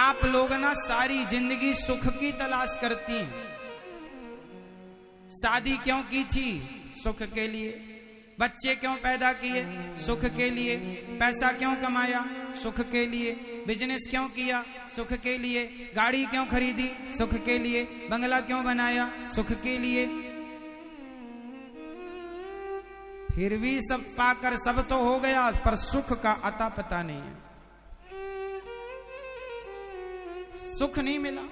आप लोग ना सारी जिंदगी सुख की तलाश करती हैं। शादी क्यों की थी? सुख के लिए। बच्चे क्यों पैदा किए? सुख के लिए। पैसा क्यों कमाया? सुख के लिए। बिजनेस क्यों किया? सुख के लिए। गाड़ी क्यों खरीदी? सुख के लिए। बंगला क्यों बनाया? सुख के लिए। फिर भी सब पाकर सब तो हो गया, पर सुख का अता पता नहीं है। सुख नहीं मिला।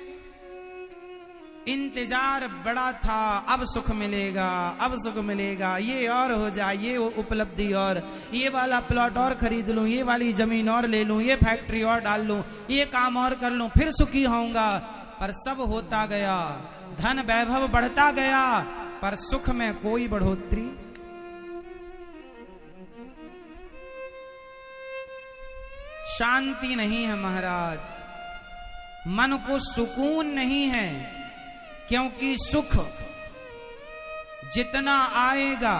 इंतजार बड़ा था, अब सुख मिलेगा, अब सुख मिलेगा, ये और हो जाए, ये उपलब्धि और, ये वाला प्लॉट और खरीद लूं, ये वाली जमीन और ले लूं, ये फैक्ट्री और डाल लूं, ये काम और कर लूं, फिर सुखी होऊंगा। पर सब होता गया, धन वैभव बढ़ता गया, पर सुख में कोई बढ़ोतरी। शांति नहीं है महाराज, मन को सुकून नहीं है, क्योंकि सुख जितना आएगा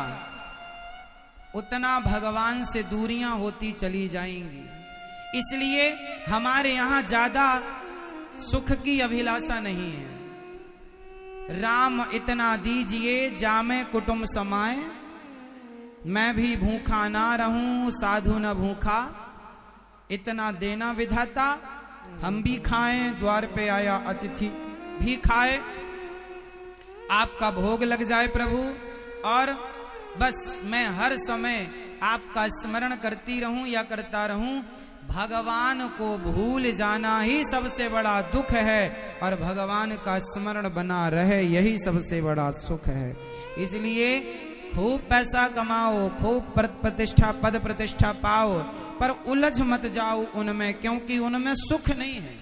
उतना भगवान से दूरियां होती चली जाएंगी। इसलिए हमारे यहां ज्यादा सुख की अभिलाषा नहीं है। राम इतना दीजिए जामे कुटुंब समाए, मैं भी भूखा ना रहूं साधु न भूखा। इतना देना विधाता, हम भी खाएं, द्वार पे आया अतिथि भी खाए। आपका भोग लग जाए प्रभु, और बस मैं हर समय आपका स्मरण करती रहूं या करता रहूं। भगवान को भूल जाना ही सबसे बड़ा दुख है, और भगवान का स्मरण बना रहे यही सबसे बड़ा सुख है। इसलिए खूब पैसा कमाओ, खूब प्रतिष्ठा, पद प्रतिष्ठा पाओ, पर उलझ मत जाओ उनमें, क्योंकि उनमें सुख नहीं है।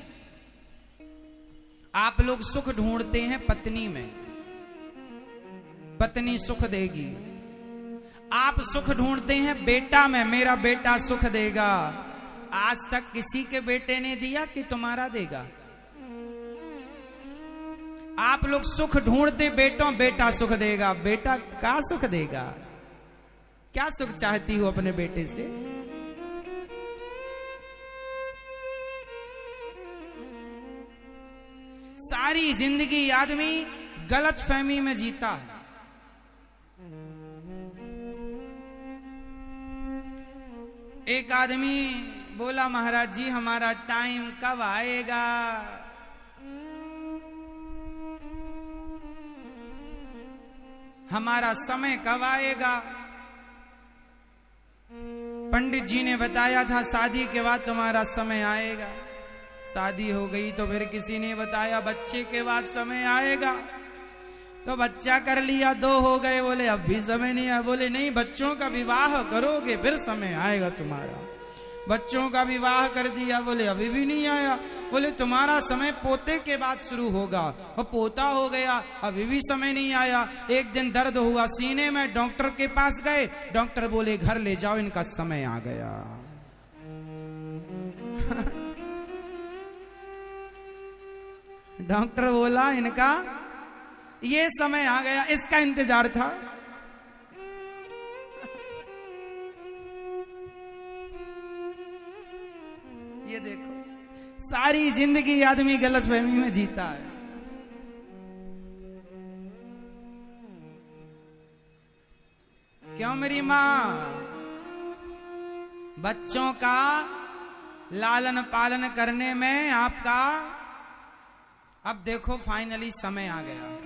आप लोग सुख ढूंढते हैं पत्नी में, पत्नी सुख देगी। आप सुख ढूंढते हैं बेटा में, मेरा बेटा सुख देगा। आज तक किसी के बेटे ने दिया कि तुम्हारा देगा? आप लोग सुख ढूंढते बेटों, बेटा सुख देगा। बेटा क्या सुख देगा? क्या सुख चाहती हो अपने बेटे से? सारी जिंदगी आदमी गलत फहमी में जीता है। एक आदमी बोला, महाराज जी हमारा टाइम कब आएगा? हमारा समय कब आएगा? पंडित जी ने बताया था शादी के बाद तुम्हारा समय आएगा। शादी हो गई तो फिर किसी ने बताया बच्चे के बाद समय आएगा। तो बच्चा कर लिया, 2 हो गए, बोले अब भी समय नहीं आया। बोले नहीं, बच्चों का विवाह करोगे फिर समय आएगा तुम्हारा। बच्चों का विवाह कर दिया, बोले अभी भी नहीं आया। बोले तुम्हारा समय पोते के बाद शुरू होगा, और पोता हो गया, अभी भी समय नहीं आया। एक दिन दर्द हुआ सीने में, डॉक्टर के पास गए, डॉक्टर बोले घर ले जाओ, इनका समय आ गया। डॉक्टर बोला इनका ये समय आ गया, इसका इंतजार था। ये देखो, सारी जिंदगी आदमी गलतफहमी में जीता है। क्यों मेरी मां? बच्चों का लालन पालन करने में आपका, अब देखो फाइनली समय आ गया।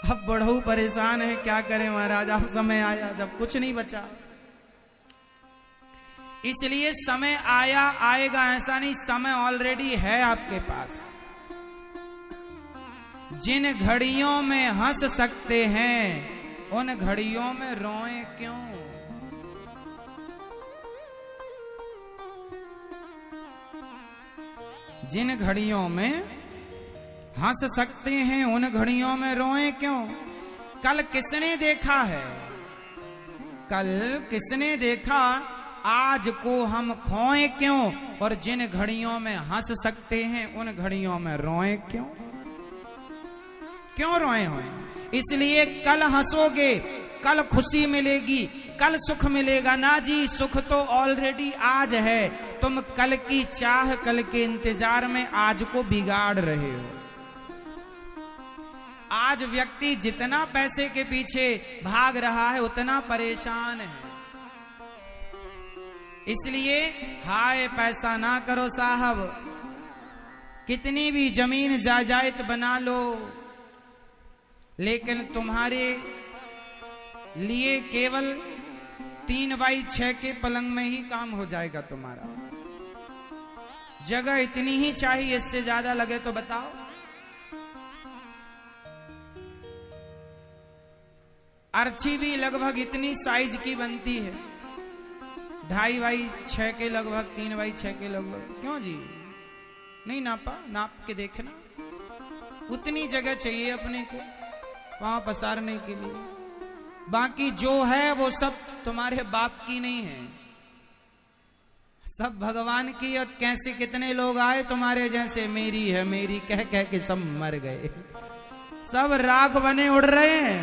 अब बड़हू परेशान है, क्या करें महाराज, अब समय आया जब कुछ नहीं बचा। इसलिए समय आया आएगा ऐसा नहीं, समय ऑलरेडी है आपके पास। जिन घड़ियों में हंस सकते हैं उन घड़ियों में रोएं क्यों? जिन घड़ियों में हंस सकते हैं उन घड़ियों में रोएं क्यों? कल किसने देखा है, कल किसने देखा, आज को हम खोएं क्यों? और जिन घड़ियों में हंस सकते हैं उन घड़ियों में रोएं क्यों? क्यों रोए हो? इसलिए कल हंसोगे, कल खुशी मिलेगी, कल सुख मिलेगा ना जी। सुख तो ऑलरेडी आज है, तुम कल की चाह, कल के इंतजार में आज को बिगाड़ रहे हो। आज व्यक्ति जितना पैसे के पीछे भाग रहा है उतना परेशान है। इसलिए हाय पैसा ना करो साहब, कितनी भी जमीन जायदाद बना लो, लेकिन तुम्हारे लिए केवल 3x6 के पलंग में ही काम हो जाएगा। तुम्हारा जगह इतनी ही चाहिए, इससे ज्यादा लगे तो बताओ। अर्ची भी लगभग इतनी साइज की बनती है, 2.5x6 के लगभग, 3x6 के लगभग। क्यों जी, नहीं नापा? नाप के देखना, उतनी जगह चाहिए अपने को वहां पसारने के लिए। बाकी जो है वो सब तुम्हारे बाप की नहीं है, सब भगवान की। और कैसे कितने लोग आए तुम्हारे जैसे, मेरी है मेरी कह कह के सब मर गए, सब राख बने उड़ रहे हैं।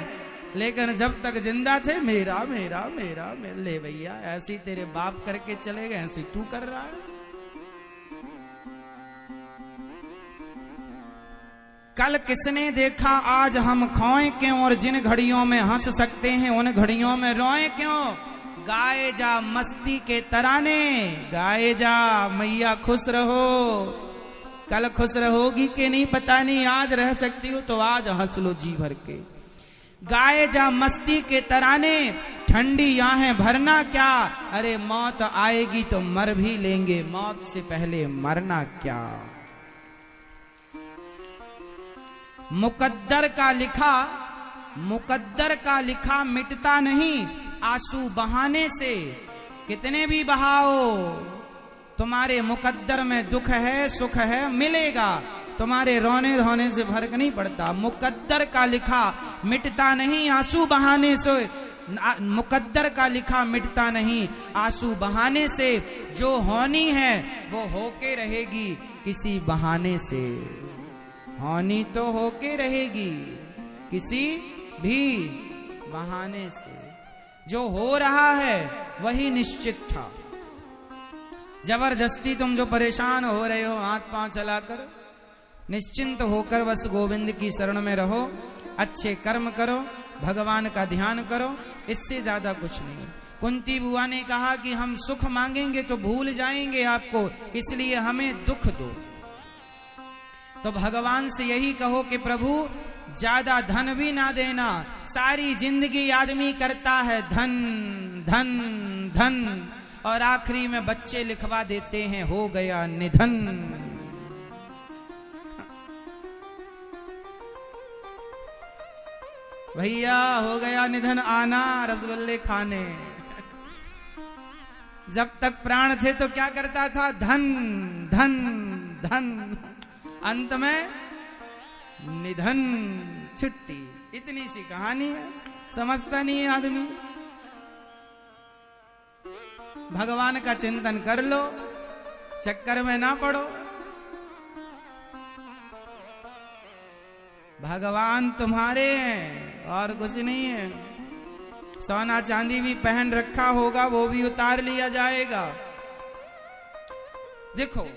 लेकिन जब तक जिंदा थे मेरा मेरा मेरा मेरा। ले भैया, ऐसी तेरे बाप करके चले गए, ऐसी तू कर रहा है। कल किसने देखा आज हम खोए क्यों, और जिन घड़ियों में हंस सकते हैं उन घड़ियों में रोए क्यों। गाए जा मस्ती के तराने, गाए जा मैया खुश रहो। कल खुश रहोगी कि नहीं पता नहीं, आज रह सकती हो तो आज हंस लो जी भर के। गाए जा मस्ती के तराने, ठंडी आहें भरना क्या। अरे मौत आएगी तो मर भी लेंगे, मौत से पहले मरना क्या। मुकद्दर का लिखा मिटता नहीं, आंसू बहाने से कितने भी बहाओ। तुम्हारे मुकद्दर में दुख है सुख है मिलेगा, तुम्हारे रोने धोने से फर्क नहीं पड़ता। मुकद्दर का लिखा मिटता नहीं, आंसू बहाने से। मुकद्दर का लिखा मिटता नहीं, आंसू बहाने से। जो होनी है वो होके रहेगी किसी बहाने से। होनी तो होके रहेगी किसी भी बहाने से। जो हो रहा है वही निश्चित था। जबरदस्ती तुम जो परेशान हो रहे हो, हाथ पांव चलाकर, निश्चिंत होकर बस गोविंद की शरण में रहो, अच्छे कर्म करो, भगवान का ध्यान करो, इससे ज्यादा कुछ नहीं। कुंती बुआ ने कहा कि हम सुख मांगेंगे तो भूल जाएंगे आपको, इसलिए हमें दुख दो। तो भगवान से यही कहो कि प्रभु ज्यादा धन भी ना देना। सारी जिंदगी आदमी करता है धन धन धन, और आखिरी में बच्चे लिखवा देते हैं हो गया निधन। भैया हो गया निधन, आना रसगुल्ले खाने। जब तक प्राण थे तो क्या करता था, धन धन धन, अंत में निधन, छुट्टी। इतनी सी कहानी है, समझता नहीं है आदमी। भगवान का चिंतन कर लो, चक्कर में ना पड़ो। भगवान तुम्हारे हैं और कुछ नहीं है। सोना चांदी भी पहन रखा होगा, वो भी उतार लिया जाएगा। देखो,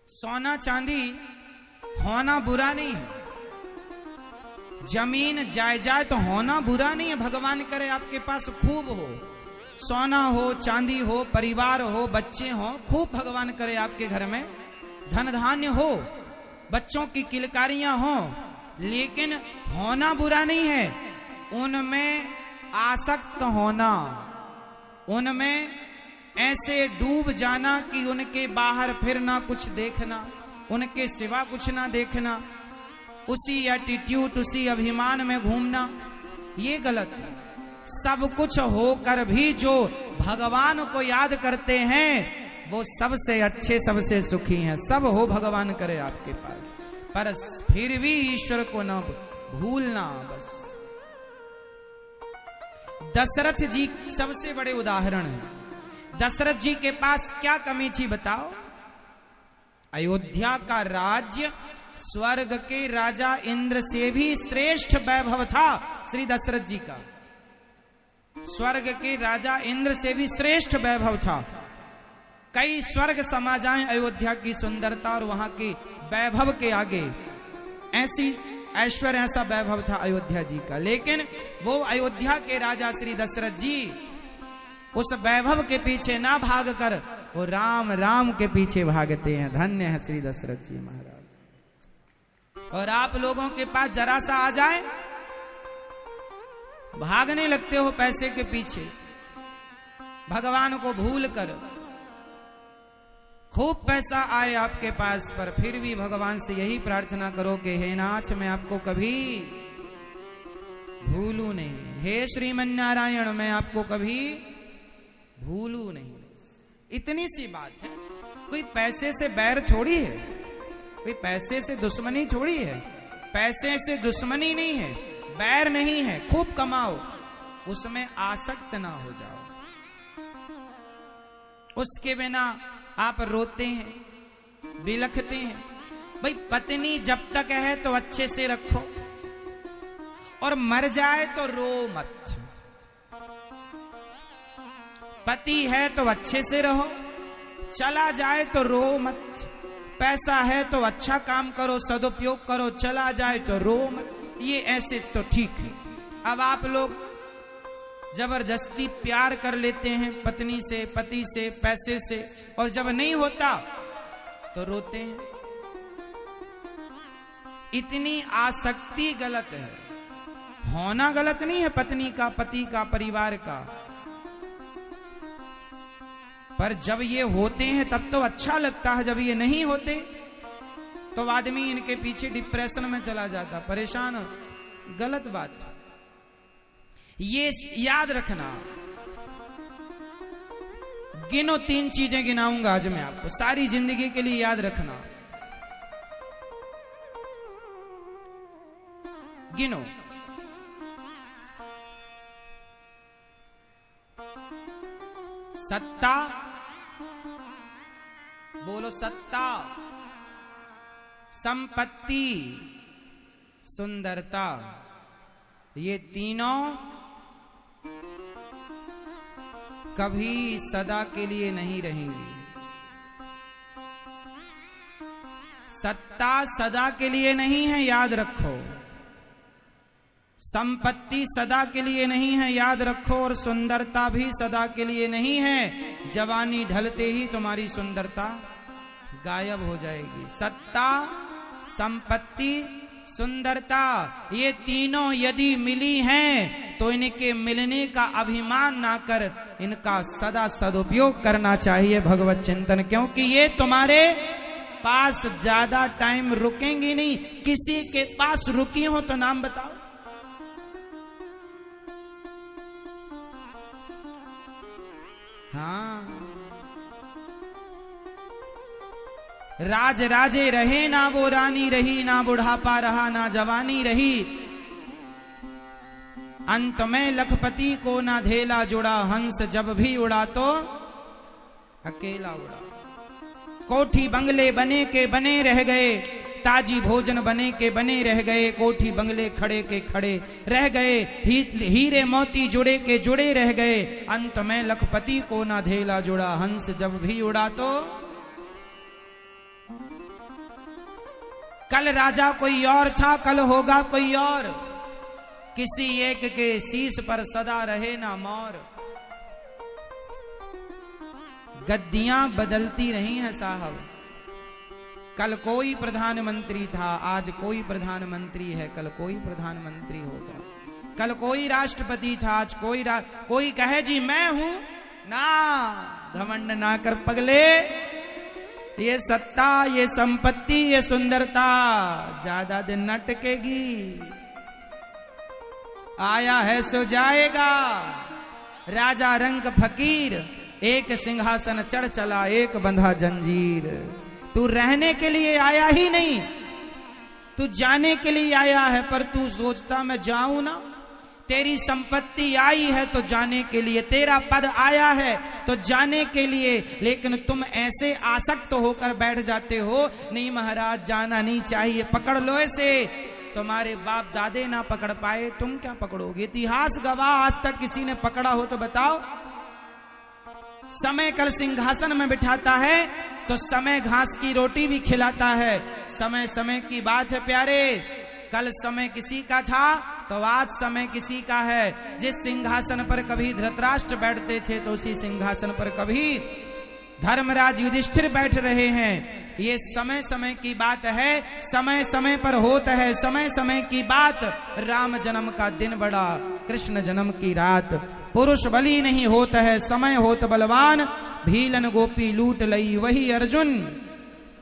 सोना चांदी होना बुरा नहीं है, जमीन जायदाद तो होना बुरा नहीं है। भगवान करे आपके पास खूब हो, सोना हो, चांदी हो, परिवार हो, बच्चे हो, खूब भगवान करे आपके घर में धन धान्य हो, बच्चों की किलकारियां हो, लेकिन होना बुरा नहीं है। उनमें आसक्त होना, उनमें ऐसे डूब जाना कि उनके बाहर फिर ना कुछ देखना, उनके सिवा कुछ ना देखना, उसी एटीट्यूड, उसी अभिमान में घूमना, ये गलत है। सब कुछ होकर भी जो भगवान को याद करते हैं वो सबसे अच्छे, सबसे सुखी हैं। सब हो भगवान करे आपके पास, पर फिर भी ईश्वर को न भूलना। बस दशरथ जी सबसे बड़े उदाहरण हैं। दशरथ जी के पास क्या कमी थी बताओ? अयोध्या का राज्य स्वर्ग के राजा इंद्र से भी श्रेष्ठ वैभव था। श्री दशरथ जी का स्वर्ग के राजा इंद्र से भी श्रेष्ठ वैभव था, कई स्वर्ग समा जाएं अयोध्या की सुंदरता और वहां के वैभव के आगे। ऐसी ऐश्वर्य, ऐसा वैभव था अयोध्या जी का। लेकिन वो अयोध्या के राजा श्री दशरथ जी उस वैभव के पीछे ना भाग कर वो राम राम के पीछे भागते हैं। धन्य है श्री दशरथ जी महाराज। और आप लोगों के पास जरा सा आ जाए, भागने लगते हो पैसे के पीछे, भगवान को भूल कर। खूब पैसा आए आपके पास, पर फिर भी भगवान से यही प्रार्थना करो कि हे नाथ, मैं आपको कभी भूलू नहीं। हे श्रीमन नारायण, मैं आपको कभी भूलू नहीं। इतनी सी बात है। कोई पैसे से बैर थोड़ी है, कोई पैसे से दुश्मनी थोड़ी है। पैसे से दुश्मनी नहीं है, बैर नहीं है। खूब कमाओ, उसमें आसक्त ना हो जाओ। उसके बिना आप रोते हैं, बिलखते हैं। भाई पत्नी जब तक है तो अच्छे से रखो, और मर जाए तो रो मत। पति है तो अच्छे से रहो, चला जाए तो रो मत। पैसा है तो अच्छा काम करो, सदुपयोग करो, चला जाए तो रो मत। ये ऐसे तो ठीक है। अब आप लोग जबरदस्ती प्यार कर लेते हैं पत्नी से, पति से, पैसे से, और जब नहीं होता तो रोते हैं। इतनी आसक्ति गलत है। होना गलत नहीं है पत्नी का, पति का, परिवार का, पर जब ये होते हैं तब तो अच्छा लगता है। जब ये नहीं होते तो आदमी इनके पीछे डिप्रेशन में चला जाता, परेशान। गलत बात। ये याद रखना। गिनो, 3 चीजें गिनाऊंगा आज मैं आपको, सारी जिंदगी के लिए याद रखना। गिनो। सत्ता, बोलो सत्ता, संपत्ति, सुंदरता। ये तीनों कभी सदा के लिए नहीं रहेंगी। सत्ता सदा के लिए नहीं है, याद रखो। संपत्ति सदा के लिए नहीं है, याद रखो। और सुंदरता भी सदा के लिए नहीं है। जवानी ढलते ही तुम्हारी सुंदरता गायब हो जाएगी। सत्ता, संपत्ति, सुंदरता, ये तीनों यदि मिली हैं तो इनके मिलने का अभिमान ना कर, इनका सदा सदुपयोग करना चाहिए भगवत चिंतन। क्योंकि ये तुम्हारे पास ज्यादा टाइम रुकेंगी नहीं। किसी के पास रुकी हो तो नाम बताओ। हाँ, राज राजे रहे ना वो रानी रही, ना बुढ़ापा रहा ना जवानी रही। अंत में लखपति को ना धेला जुड़ा, हंस जब भी उड़ा तो अकेला उड़ा। कोठी बंगले बने के बने रह गए, ताजी भोजन बने के बने रह गए। कोठी बंगले खड़े के खड़े रह गए, हीरे मोती जुड़े के जुड़े रह गए। अंत में लखपति को ना धेला जुड़ा, हंस जब भी उड़ा तो। कल राजा कोई और था, कल होगा कोई और। किसी एक के शीश पर सदा रहे ना मोर। गद्दियां बदलती रही हैं साहब। कल कोई प्रधानमंत्री था, आज कोई प्रधानमंत्री है, कल कोई प्रधानमंत्री होगा। कल कोई राष्ट्रपति था, आज कोई कहे जी मैं हूं ना। घमंड ना कर पगले। ये सत्ता, ये संपत्ति, ये सुंदरता ज्यादा दिन न टिकेगी। आया है सो जाएगा। राजा रंग फकीर, एक सिंहासन चढ़ चला, एक बंधा जंजीर। तू रहने के लिए आया ही नहीं, तू जाने के लिए आया है। पर तू सोचता मैं जाऊं ना। तेरी संपत्ति आई है तो जाने के लिए, तेरा पद आया है तो जाने के लिए, लेकिन तुम ऐसे आसक्त होकर बैठ जाते हो। नहीं महाराज, जाना नहीं चाहिए, पकड़ लो इसे। तुम्हारे बाप दादे ना पकड़ पाए, तुम क्या पकड़ोगे? इतिहास गवाह, आज तक किसी ने पकड़ा हो तो बताओ। समय कल सिंहासन में बिठाता है तो समय घास की रोटी भी खिलाता है। समय समय की बात है प्यारे, कल समय किसी का था तो आज समय किसी का है। जिस सिंहासन पर कभी धृतराष्ट्र बैठते थे तो उसी सिंहासन पर कभी धर्मराज युधिष्ठिर बैठ रहे हैं। ये समय समय की बात है, समय समय पर होता है। समय समय की बात, राम जन्म का दिन बड़ा, कृष्ण जन्म की रात। पुरुष बली नहीं होता है, समय होत बलवान, भीलन गोपी लूट लई वही अर्जुन।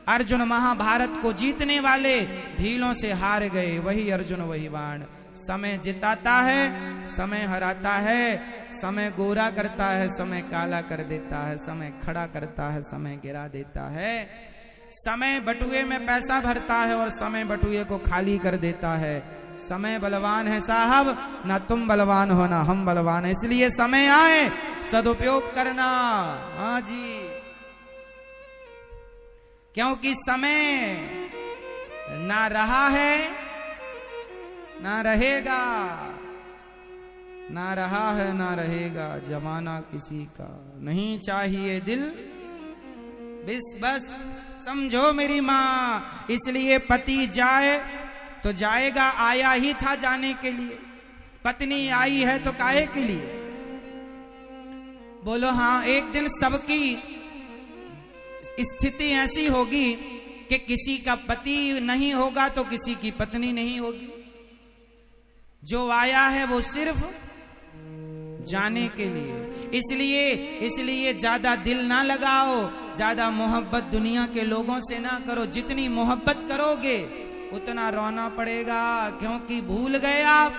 अर्जुन महाभारत को जीतने वाले, भीलों से हार गए वही अर्जुन वही बाण। समय जिताता है, समय हराता है, समय गोरा करता है, समय काला कर देता है, समय खड़ा करता है, समय गिरा देता है। समय बटुए में पैसा भरता है और समय बटुए को खाली कर देता है। समय बलवान है साहब, ना तुम बलवान हो ना हम बलवान है। इसलिए समय आए सदुपयोग करना। हाँ जी, क्योंकि समय ना रहा है ना रहेगा, ना रहा है ना रहेगा, जमाना किसी का नहीं चाहिए दिल बस समझो मेरी माँ। इसलिए पति जाए तो जाएगा, आया ही था जाने के लिए। पत्नी आई है तो काहे के लिए? बोलो हाँ, एक दिन सबकी स्थिति ऐसी होगी कि किसी का पति नहीं होगा तो किसी की पत्नी नहीं होगी। जो आया है वो सिर्फ जाने के लिए। इसलिए ज्यादा दिल ना लगाओ, ज्यादा मोहब्बत दुनिया के लोगों से ना करो। जितनी मोहब्बत करोगे उतना रोना पड़ेगा, क्योंकि भूल गए आप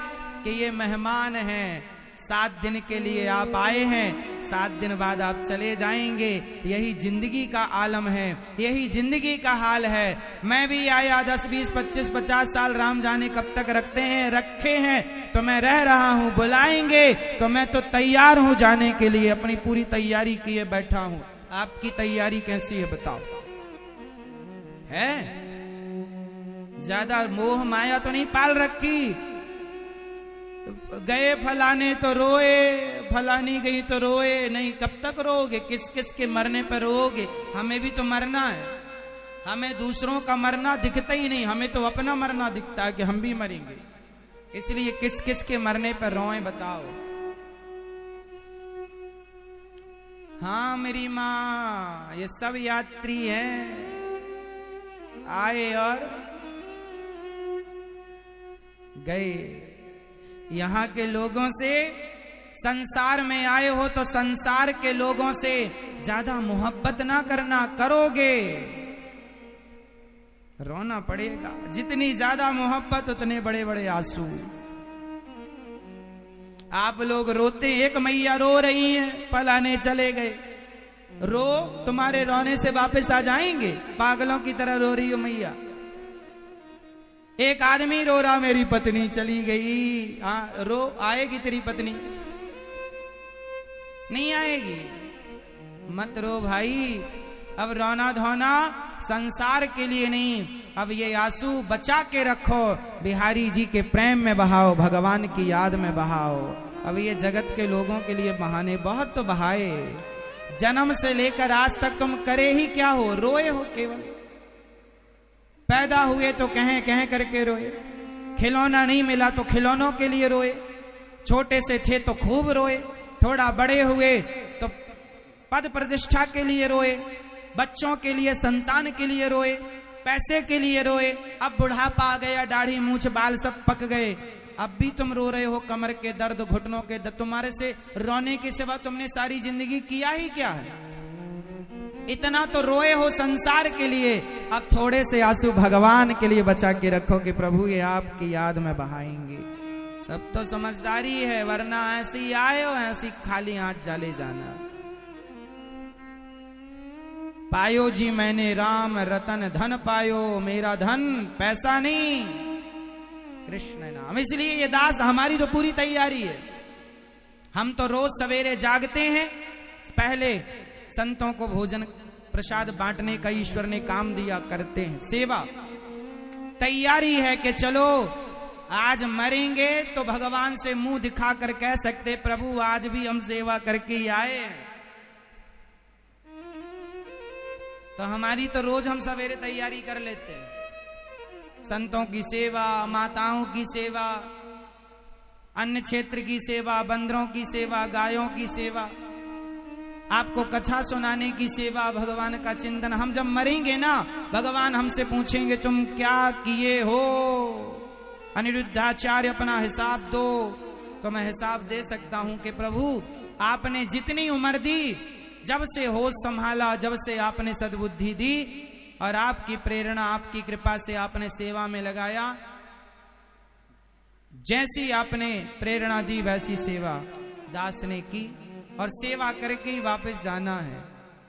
कि ये मेहमान हैं। 7 दिन के लिए आप आए हैं, 7 दिन बाद आप चले जाएंगे। यही जिंदगी का आलम है, यही जिंदगी का हाल है। मैं भी आया 10, 20, 25, 50 साल, राम जाने कब तक रखे हैं तो मैं रह रहा हूं। बुलाएंगे तो मैं तो तैयार हूं जाने के लिए, अपनी पूरी तैयारी किए बैठा हूं। आपकी तैयारी कैसी है बताओ? है ज्यादा मोह माया तो नहीं पाल रखी? गए फलाने तो रोए, फलानी गई तो रोए। नहीं, कब तक रोगे? किस किस के मरने पर रोगे? हमें भी तो मरना है। हमें दूसरों का मरना दिखता ही नहीं, हमें तो अपना मरना दिखता है कि हम भी मरेंगे। इसलिए किस किस के मरने पर रोए बताओ? हाँ मेरी माँ, ये सब यात्री हैं, आए और गए। यहाँ के लोगों से, संसार में आए हो तो संसार के लोगों से ज्यादा मोहब्बत ना करना। करोगे रोना पड़ेगा। जितनी ज्यादा मोहब्बत उतने बड़े बड़े आंसू। आप लोग रोते, एक मैया रो रही हैं, फलाने चले गए। रो, तुम्हारे रोने से वापस आ जाएंगे? पागलों की तरह रो रही हो मैया। एक आदमी रो रहा, मेरी पत्नी चली गई। हाँ रो, आएगी तेरी पत्नी? नहीं आएगी। मत रो भाई। अब रोना धोना संसार के लिए नहीं, अब ये आंसू बचा के रखो, बिहारी जी के प्रेम में बहाओ, भगवान की याद में बहाओ। अब ये जगत के लोगों के लिए बहाने बहुत तो बहाए। जन्म से लेकर आज तक तुम करे ही क्या हो? रोए हो केवल। पैदा हुए तो कहें करके रोए, खिलौना नहीं मिला तो खिलौनों के लिए रोए, छोटे से थे तो खूब रोए, थोड़ा बड़े हुए तो पद प्रतिष्ठा के लिए रोए, बच्चों के लिए, संतान के लिए रोए, पैसे के लिए रोए। अब बुढ़ापा आ गया, दाढ़ी मूछ बाल सब पक गए, अब भी तुम रो रहे हो। कमर के दर्द, घुटनों के दर्द, तुम्हारे से रोने के सिवा तुमने सारी जिंदगी किया ही क्या है? इतना तो रोए हो संसार के लिए, अब थोड़े से आंसू भगवान के लिए बचा के रखो कि प्रभु ये आपकी याद में बहाएंगे। तब तो समझदारी है, वरना ऐसे ही आए हो, ऐसी खाली हाथ चले जाना। पायो जी मैंने राम रतन धन पायो, मेरा धन पैसा नहीं कृष्ण नाम। इसलिए ये दास, हमारी तो पूरी तैयारी है। हम तो रोज सवेरे जागते हैं, पहले संतों को भोजन प्रसाद बांटने का ईश्वर ने काम दिया, करते हैं सेवा। तैयारी है कि चलो आज मरेंगे तो भगवान से मुंह दिखाकर कह सकते प्रभु आज भी हम सेवा करके ही आए हैं। तो हमारी तो रोज हम सवेरे तैयारी कर लेते हैं। संतों की सेवा, माताओं की सेवा, अन्य क्षेत्र की सेवा, बंदरों की सेवा, गायों की सेवा, आपको कथा सुनाने की सेवा, भगवान का चिंतन। हम जब मरेंगे ना, भगवान हमसे पूछेंगे तुम क्या किए हो, अनिरुद्धाचार्य अपना हिसाब दो। तो मैं हिसाब दे सकता हूं कि प्रभु आपने जितनी उम्र दी, जब से होश संभाला, जब से आपने सद्बुद्धि दी और आपकी प्रेरणा, आपकी कृपा से आपने सेवा में लगाया, जैसी आपने प्रेरणा दी वैसी सेवा दास ने की और सेवा करके ही वापस जाना है।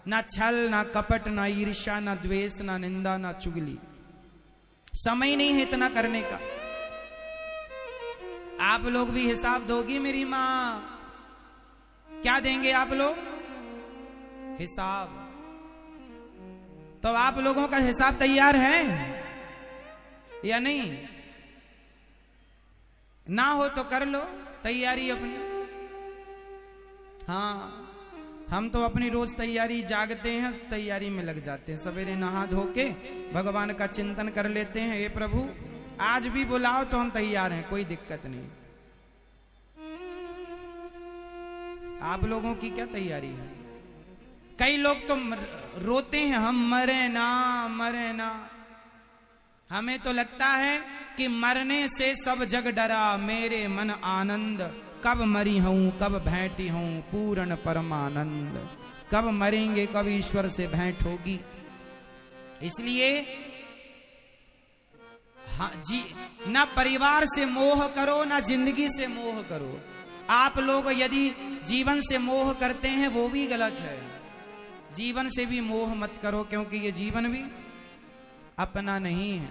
ना छल, ना कपट, ना ईर्ष्या, ना द्वेष, ना निंदा, ना चुगली। समय नहीं है इतना करने का। आप लोग भी हिसाब दोगी मेरी मां? क्या देंगे आप लोग? हिसाब। तो आप लोगों का हिसाब तैयार है या नहीं? ना हो तो कर लो तैयारी अपनी। हाँ, हम तो अपनी रोज तैयारी, जागते हैं तैयारी में लग जाते हैं, सवेरे नहा धो के भगवान का चिंतन कर लेते हैं। हे प्रभु आज भी बुलाओ तो हम तैयार हैं, कोई दिक्कत नहीं। आप लोगों की क्या तैयारी है? कई लोग तो रोते हैं, हम मरे ना, मरे ना। हमें तो लगता है कि मरने से सब जग डरा, मेरे मन आनंद, कब मरी हूं, कब भेंटी हूं, पूर्ण परमानंद। कब मरेंगे, कब ईश्वर से भेंट होगी। इसलिए हाँ जी, ना परिवार से मोह करो, ना जिंदगी से मोह करो। आप लोग यदि जीवन से मोह करते हैं वो भी गलत है। जीवन से भी मोह मत करो, क्योंकि ये जीवन भी अपना नहीं है।